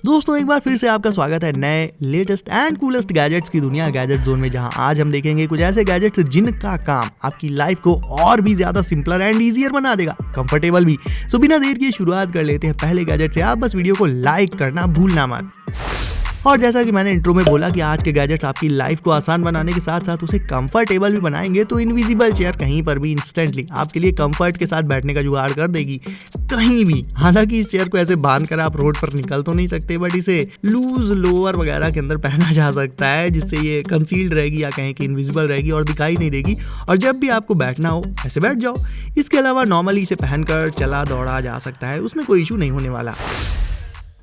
दोस्तों एक बार फिर से आपका स्वागत है नए लेटेस्ट एंड कूलेस्ट गैजेट्स की दुनिया गैजेट जोन में, जहां आज हम देखेंगे कुछ ऐसे गैजेट्स जिनका काम आपकी लाइफ को और भी ज्यादा सिंपलर एंड इजियर बना देगा, कंफर्टेबल भी। सो बिना देर किए शुरुआत कर लेते हैं पहले गैजेट से। आप बस वीडियो को लाइक करना भूलना मत। और जैसा कि मैंने इंट्रो में बोला कि आज के गैजेट्स आपकी लाइफ को आसान बनाने के साथ साथ उसे कंफर्टेबल भी बनाएंगे, तो इनविजिबल चेयर कहीं पर भी इंस्टेंटली आपके लिए कंफर्ट के साथ बैठने का जुगाड़ कर देगी कहीं भी। हालांकि इस चेयर को ऐसे बांध कर आप रोड पर निकल तो नहीं सकते, बट इसे लूज लोअर वगैरह के अंदर पहना जा सकता है, जिससे ये कंसील्ड रहेगी या कहीं कि इनविजिबल रहेगी और दिखाई नहीं देगी। और जब भी आपको बैठना हो ऐसे बैठ जाओ। इसके अलावा नॉर्मली इसे पहनकर चला दौड़ा जा सकता है, उसमें कोई इशू नहीं होने वाला।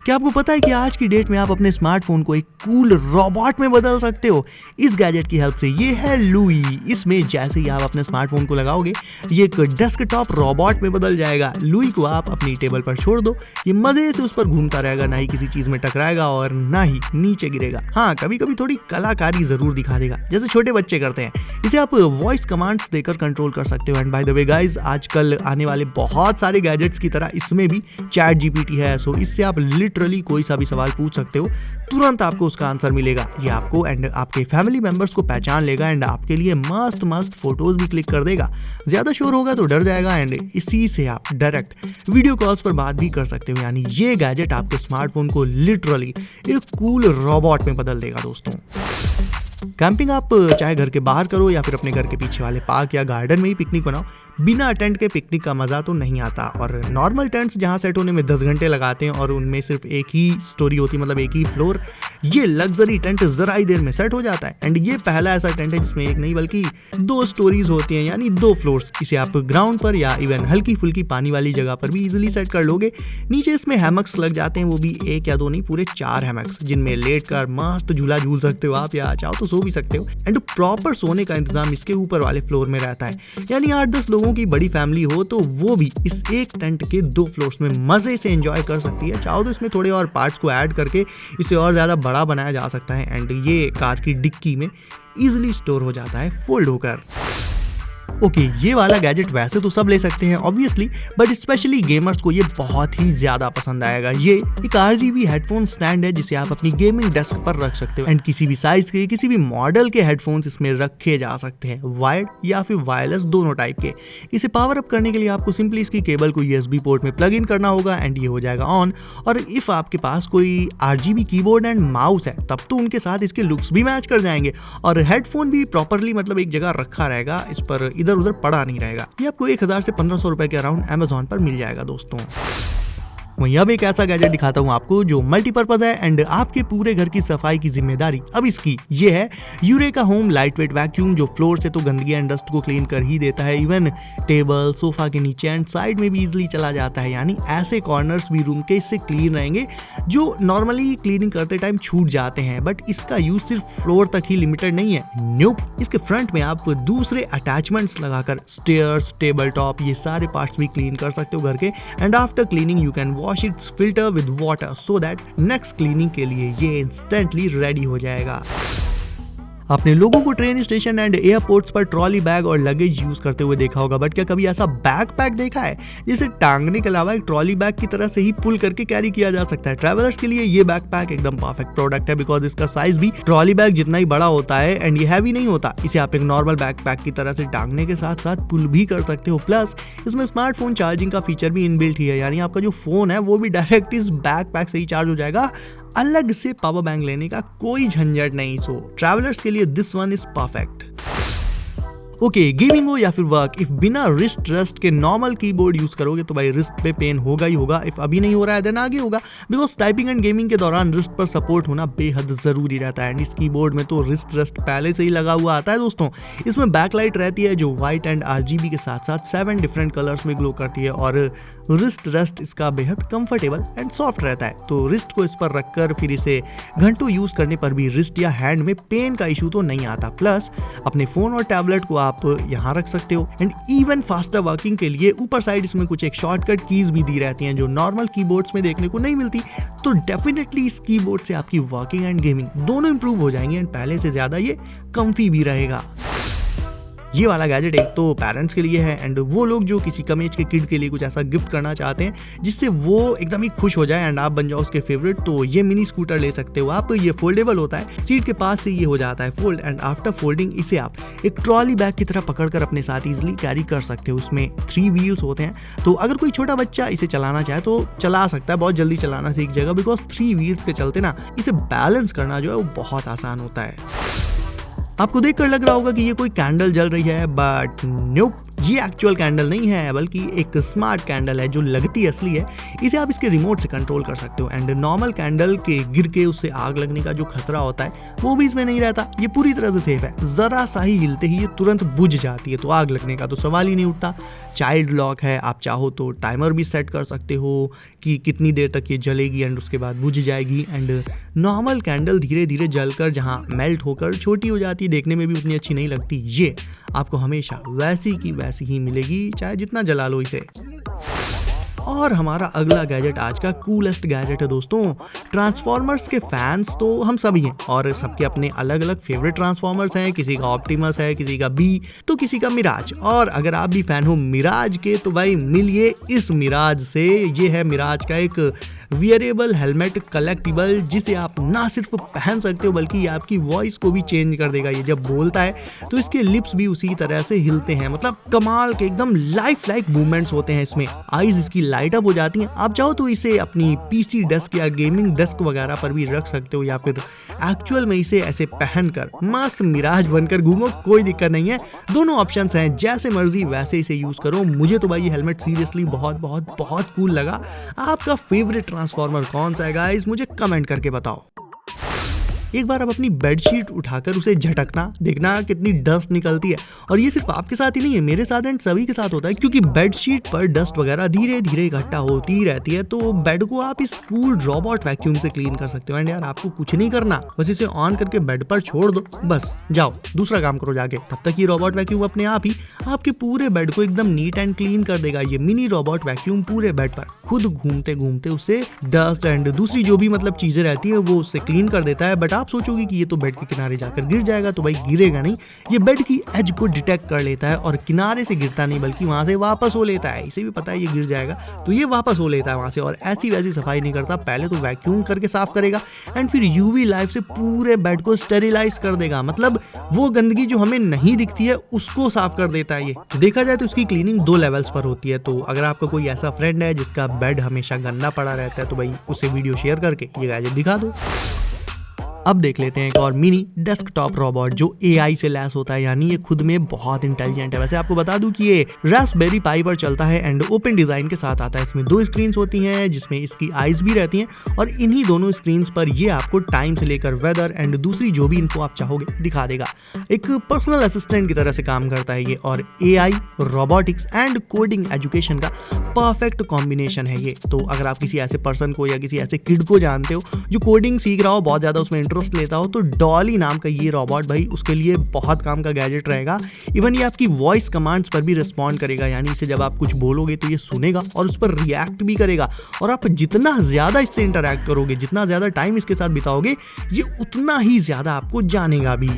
क्या आपको पता है कि आज की डेट में आप अपने स्मार्टफोन को एक कूल रोबोट में बदल सकते हो इस गैजेट की हेल्प से। ये है लुई। इसमें जैसे ही आप अपने स्मार्टफोन को लगाओगे, ये एक डेस्कटॉप रोबोट में बदल जाएगा। लुई को आप अपनी टेबल पर छोड़ दो, ये मजे से उस पर घूमता रहेगा, ना ही किसी चीज में टकराएगा और ना ही नीचे गिरेगा। हाँ, कभी कभी थोड़ी कलाकारी जरूर दिखा देगा, जैसे छोटे बच्चे करते हैं। इसे आप वॉइस कमांड्स देकर कंट्रोल कर सकते हो। And by the way guys, आजकल आने वाले बहुत सारे गैजेट्स की तरह इसमें भी चैट जीपीटी है। सो इससे आप लिटरली कोई सा भी सवाल पूछ सकते हो, तुरंत आपको उसका आंसर मिलेगा। ये आपको एंड आपके फैमिली मेंबर्स को पहचान लेगा एंड आपके लिए मस्त मस्त फोटोज भी क्लिक कर देगा। ज्यादा शोर होगा तो डर जाएगा एंड इसी से आप डायरेक्ट वीडियो कॉल्स पर बात भी कर सकते हो। यानी ये गैजेट आपके स्मार्टफोन को लिटरली एक कूल रोबोट में बदल देगा दोस्तों। कैंपिंग आप चाहे घर के बाहर करो या फिर अपने घर के पीछे वाले पार्क या गार्डन में ही पिकनिक बनाओ, बिना टेंट के पिकनिक का मजा तो नहीं आता। और नॉर्मल टेंट्स जहां सेट होने में 10 घंटे लगाते हैं और उनमें सिर्फ एक ही स्टोरी होती है, मतलब एक ही फ्लोर, ये लग्जरी टेंट जरा ही देर में सेट हो जाता है। एंड ये पहला ऐसा टेंट है जिसमें एक नहीं बल्कि 2 स्टोरीज होती हैं, यानी 2 फ्लोर्स। इसे आप ग्राउंड पर या इवन हल्की फुल्की पानी वाली जगह पर भी इजिली सेट कर लोगे। नीचे इसमें हैमक्स लग जाते हैं, वो भी 1 या 2 नहीं, पूरे 4 हैमक्स, जिनमें लेट कर मस्त झूला झूल सकते हो आप, या चाहो तो सो भी सकते हो। एंड प्रॉपर सोने का इंतजाम इसके ऊपर वाले फ्लोर में रहता है। यानी 8-10 लोगों की बड़ी फैमिली हो तो वो भी इस एक टेंट के 2 फ्लोर्स में मजे से एंजॉय कर सकती है। चाहो तो इसमें थोड़े और पार्ट्स को ऐड करके इसे और ज्यादा बड़ा बनाया जा सकता है। एंड ये कार की डिक्की में इजिली स्टोर हो जाता है फोल्ड होकर। ओके, ये वाला गैजेट वैसे तो सब ले सकते हैं ऑब्वियसली, बट स्पेशली गेमर्स को ये बहुत ही ज्यादा पसंद आएगा। ये एक RGB हेडफोन स्टैंड है जिसे आप अपनी गेमिंग डेस्क पर रख सकते हो। एंड किसी भी साइज के, किसी भी मॉडल के हेडफोन्स इसमें रखे जा सकते हैं, वायर्ड या फिर वायरलेस, दोनों टाइप के। इसे पावर अप करने के लिए आपको सिंपली इसकी केबल को USB पोर्ट में प्लग इन करना होगा एंड ये हो जाएगा ऑन। और इफ आपके पास कोई RGB कीबोर्ड एंड माउस है तब तो उनके साथ इसके लुक्स भी मैच कर जाएंगे और हेडफोन भी प्रॉपरली मतलब एक जगह रखा रहेगा, इस पर इधर उधर पड़ा नहीं रहेगा। ये आपको 1000 से 1500 रुपए के अराउंड Amazon पर मिल जाएगा दोस्तों। वहीं अब एक ऐसा गैजेट दिखाता हूं आपको जो मल्टीपर्पज है एंड आपके पूरे घर की सफाई की जिम्मेदारी अब इसकी। ये है यूरेका होम लाइटवेट वैक्यूम, जो फ्लोर से तो गंदगी एंड डस्ट को क्लीन कर ही देता है, इवन टेबल, सोफा के नीचे एंड साइड में भी इजिली चला जाता है। यानी ऐसे कॉर्नर्स भी रूम के इससे क्लीन रहेंगे जो नॉर्मली क्लीनिंग करते टाइम छूट जाते हैं। बट इसका यूज सिर्फ फ्लोर तक ही लिमिटेड नहीं है। न्यूप, इसके फ्रंट में आप दूसरे अटैचमेंट्स लगाकर स्टेयर्स, टेबल टॉप, ये सारे पार्ट्स भी क्लीन कर सकते हो घर के। And after cleaning you can wash it's filter with water so that next cleaning के लिए ये इंस्टेंटली रेडी हो जाएगा। आपने लोगों को ट्रेन स्टेशन एंड एयरपोर्ट्स पर ट्रॉली बैग और लगेज यूज करते हुए देखा होगा, बट क्या कभी ऐसा बैकपैक देखा है जिसे टांगने के अलावा एक ट्रॉली बैग की तरह से ही पुल करके कैरी किया जा सकता है? ट्रैवलर्स के लिए ये बैकपैक एकदम परफेक्ट प्रोडक्ट है, बिकॉज इसका साइज भी ट्रॉली बैग जितना ही बड़ा होता है एंड ये हैवी नहीं होता। इसे आप एक नॉर्मल बैकपैक की तरह से टांगने के साथ साथ पुल भी कर सकते हो। प्लस इसमें स्मार्टफोन चार्जिंग का फीचर भी इनबिल्ट ही है, यानी आपका जो फोन है वो भी डायरेक्ट इस बैकपैक से ही चार्ज हो जाएगा, अलग से पावर बैंक लेने का कोई झंझट नहीं। सो ट्रैवलर्स के लिए this one is perfect. Okay, gaming हो या फिर वर्क, इफ बिना रिस्ट रेस्ट के नॉर्मल कीबोर्ड यूज करोगे तो भाई रिस्ट पे पेन होगा ही होगा। इफ अभी नहीं हो रहा है देन आगे होगा, बिकॉज टाइपिंग एंड गेमिंग के दौरान रिस्ट पर सपोर्ट होना बेहद जरूरी रहता है। एंड इस कीबोर्ड में तो रिस्ट रेस्ट पहले से ही लगा हुआ आता है दोस्तों। इसमें बैकलाइट रहती है जो व्हाइट एंड RGB के साथ साथ 7 डिफरेंट कलर्स में ग्लो करती है और रिस्ट रेस्ट इसका बेहद कंफर्टेबल एंड सॉफ्ट रहता है। तो रिस्ट को इस पर रखकर फिर इसे घंटों यूज करने पर भी रिस्ट या हैंड में पेन का इशू तो नहीं आता। प्लस अपने फोन और टैबलेट को आप यहाँ रख सकते हो। एंड इवन फास्टर वर्किंग के लिए ऊपर साइड इसमें कुछ एक शॉर्टकट कीज भी दी रहती हैं जो नॉर्मल कीबोर्ड्स में देखने को नहीं मिलती। तो डेफिनेटली इस कीबोर्ड से आपकी वर्किंग एंड गेमिंग दोनों इंप्रूव हो जाएंगे एंड पहले से ज्यादा ये कंफी भी रहेगा। ये वाला गैजेट एक तो पेरेंट्स के लिए है एंड वो लोग जो किसी कम एज के किड के लिए कुछ ऐसा गिफ्ट करना चाहते हैं जिससे वो एकदम ही खुश हो जाए एंड आप बन जाओ उसके फेवरेट, तो ये मिनी स्कूटर ले सकते हो आप। ये फोल्डेबल होता है, सीट के पास से ये हो जाता है फोल्ड एंड आफ्टर फोल्डिंग इसे आप एक ट्रॉली बैग की तरह पकड़कर अपने साथ इजिली कैरी कर सकते हो। इसमें 3 व्हील्स होते हैं, तो अगर कोई छोटा बच्चा इसे चलाना चाहे तो चला सकता है, बहुत जल्दी चलाना सीख जाएगा बिकॉज 3 व्हील्स के चलते ना इसे बैलेंस करना जो है वो बहुत आसान होता है। आपको देखकर लग रहा होगा कि ये कोई कैंडल जल रही है, बट नोप, ये एक्चुअल कैंडल नहीं है बल्कि एक स्मार्ट कैंडल है जो लगती असली है। इसे आप इसके रिमोट से कंट्रोल कर सकते हो एंड नॉर्मल कैंडल के गिर के उससे आग लगने का जो खतरा होता है वो भी इसमें नहीं रहता। ये पूरी तरह से सेफ है, जरा सा ही हिलते ही ये तुरंत बुझ जाती है, तो आग लगने का तो सवाल ही नहीं उठता। चाइल्ड लॉक है, आप चाहो तो टाइमर भी सेट कर सकते हो कि कितनी देर तक ये जलेगी एंड उसके बाद बुझ जाएगी। एंड नॉर्मल कैंडल धीरे धीरे जलकर जहाँ मेल्ट होकर छोटी हो जाती है, देखने में भी उतनी अच्छी नहीं लगती, ये आपको हमेशा वैसी की वैसी ही मिलेगी चाहे जितना जला लो इसे। और हमारा अगला गैजेट आज का कूलेस्ट गैजेट है दोस्तों। ट्रांसफॉर्मर्स के फैंस तो हम सभी हैं और सबके अपने अलग अलग फेवरेट ट्रांसफॉर्मर्स हैं, किसी का ऑप्टिमस है, किसी का बी, तो किसी का मिराज। और अगर आप भी फैन हो मिराज के तो भाई मिलिए इस मिराज से। ये है मिराज का एक वियरेबल हेलमेट कलेक्टिबल जिसे आप ना सिर्फ पहन सकते हो बल्कि आपकी वॉइस को भी चेंज कर देगा। ये जब बोलता है तो इसके लिप्स भी उसी तरह से हिलते हैं, मतलब कमाल के एकदम लाइफ लाइक मूवमेंट्स होते हैं इसमें। आईज इसकी लाइट अप हो जाती हैं। आप चाहो तो इसे अपनी पीसी डेस्क या गेमिंग डेस्क वगैरह पर भी रख सकते हो या फिर एक्चुअल में इसे ऐसे पहनकर मस्त मिराज बनकर घूमो, कोई दिक्कत नहीं है। दोनों ऑप्शंस हैं, जैसे मर्जी वैसे इसे यूज करो। मुझे तो भाई ये हेलमेट सीरियसली बहुत बहुत बहुत कूल लगा। आपका फेवरेट ट्रांसफॉर्मर कौन सा है गाइस, मुझे कमेंट करके बताओ। एक बार आप अपनी बेडशीट उठाकर उसे झटकना, देखना कितनी डस्ट निकलती है। और ये सिर्फ आपके साथ ही नहीं है, मेरे साथ एंड सभी के साथ होता है, क्योंकि बेडशीट पर डस्ट वगैरह धीरे धीरे इकट्ठा होती रहती है। तो बेड को आप इस कूल रोबोट वैक्यूम से क्लीन कर सकते हो। एंड यार आपको कुछ नहीं करना, बस इसे ऑन करके बेड पर छोड़ दो, बस जाओ दूसरा काम करो जाके। तब तक ये रोबोट वैक्यूम अपने आप ही आपके पूरे बेड को एकदम नीट एंड क्लीन कर देगा। ये मिनी रोबोट वैक्यूम पूरे बेड पर खुद घूमते घूमते उससे डस्ट एंड दूसरी जो भी मतलब चीजें रहती है वो उससे क्लीन कर देता है। बट आप सोचोगे कि ये तो बेड के किनारे जाकर गिर जाएगा, तो भाई गिरेगा नहीं। ये बेड की एज को डिटेक्ट कर लेता है और किनारे से गिरता नहीं बल्कि वहां से वापस हो लेता है। इसे भी पता है ये गिर जाएगा तो ये वापस हो लेता है वहां से, और ऐसी वैसी सफाई नहीं करता। पहले तो वैक्यूम करके साफ करेगा एंड फिर यूवी लाइट से पूरे बेड को स्टेरिलाइज कर देगा, मतलब वो गंदगी जो हमें नहीं दिखती है उसको साफ कर देता है। ये देखा जाए तो इसकी क्लीनिंग 2 लेवल्स पर होती है। तो अगर आपका कोई ऐसा फ्रेंड है जिसका बेड हमेशा गंदा पड़ा रहता है तो भाई उसे वीडियो शेयर करके ये गैजेट दिखा दो। अब देख लेते हैं एक और मिनी डेस्कटॉप रोबोट जो एआई से लैस होता है, यानी ये खुद में बहुत इंटेलिजेंट है। वैसे आपको बता दूं कि ये रास्पबेरी पाई पर चलता है एंड ओपन डिजाइन के साथ आता है। इसमें 2 स्क्रीन होती हैं जिसमें इसकी आईज भी रहती हैं और इन्हीं दोनों स्क्रीन पर ये आपको टाइम से लेकर वेदर एंड दूसरी जो भी इन्फो आप चाहोगे दिखा देगा। एक पर्सनल असिस्टेंट की तरह से काम करता है ये, और AI, robotics and coding education का परफेक्ट कॉम्बिनेशन है ये। तो अगर आप किसी ऐसे पर्सन को या किसी ऐसे किड को जानते हो जो कोडिंग सीख रहा हो, बहुत ज्यादा उसमें इंटरेस्ट लेता हो, तो डॉली नाम का ये रोबोट भाई उसके लिए बहुत काम का गैजेट रहेगा। इवन ये आपकी वॉइस कमांड्स पर भी रिस्पॉन्ड करेगा, यानी इसे जब आप कुछ बोलोगे तो ये सुनेगा और उस पर रिएक्ट भी करेगा। और आप जितना ज्यादा इससे इंटरैक्ट करोगे, जितना ज्यादा टाइम इसके साथ बिताओगे, ये उतना ही ज्यादा आपको जानेगा भी।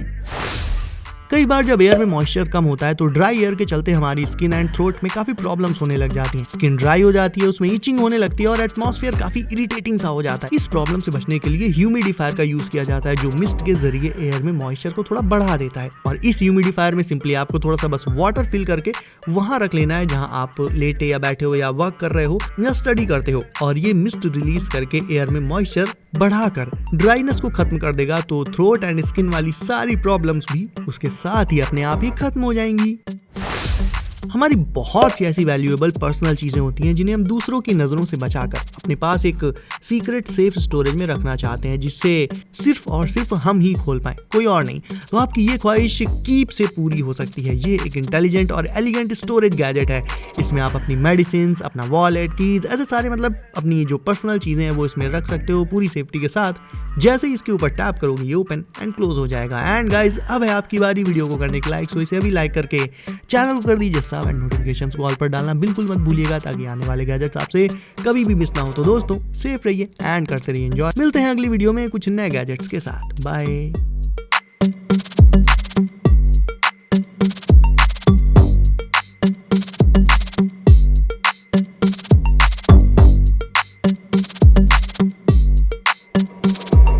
कई बार जब एयर में मॉइस्चर कम होता है तो ड्राई एयर के चलते हमारी स्किन एंड थ्रोट में काफी प्रॉब्लम्स होने लग जाती हैं। स्किन ड्राई हो जाती है, उसमें इचिंग होने लगती है और एटमॉस्फेयर काफी इरिटेटिंग सा हो जाता है। इस प्रॉब्लम से बचने के लिए ह्यूमिडिफायर का यूज किया जाता है जो मिस्ट के जरिए एयर में मॉइस्चर को थोड़ा बढ़ा देता है। और इस ह्यूमिडिफायर में सिंपली आपको थोड़ा सा बस वाटर फिल करके वहां रख लेना है जहां आप लेटे या बैठे हो या वर्क कर रहे हो या स्टडी करते हो, और ये मिस्ट रिलीज करके एयर में मॉइस्चर बढ़ाकर ड्राइनेस को खत्म कर देगा। तो थ्रोट एंड स्किन वाली सारी प्रॉब्लम्स भी उसके साथ ही अपने आप ही खत्म हो जाएंगी। हमारी बहुत सी ऐसी वैल्यूएबल पर्सनल चीजें होती हैं जिन्हें हम दूसरों की नजरों से बचाकर अपने पास एक सीक्रेट सेफ स्टोरेज में रखना चाहते हैं, जिससे सिर्फ और सिर्फ हम ही खोल पाए, कोई और नहीं। तो आपकी ये ख्वाहिश कीप से पूरी हो सकती है। ये एक इंटेलिजेंट और एलिगेंट स्टोरेज गैजेट है। इसमें आप अपनी मेडिसिन, अपना वॉलेट, कीज, ऐसे सारे मतलब अपनी जो पर्सनल चीजें हैं वो इसमें रख सकते हो पूरी सेफ्टी के साथ। जैसे ही इसके ऊपर टैप करोगे ये ओपन एंड क्लोज हो जाएगा। एंड गाइज अब है आपकी बारी वीडियो को करने के लाइक, सो इसे अभी लाइक करके चैनल को कर दीजिए सब एंड नोटिफिकेशंस को ऑल पर डालना बिल्कुल मत भूलिएगा ताकि आने वाले गैजेट्स आपसे कभी भी मिस ना हो। तो दोस्तों सेफ रहिए एंड करते रहिए एंजॉय। मिलते हैं अगली वीडियो में कुछ नए गैजेट्स के साथ। बाय।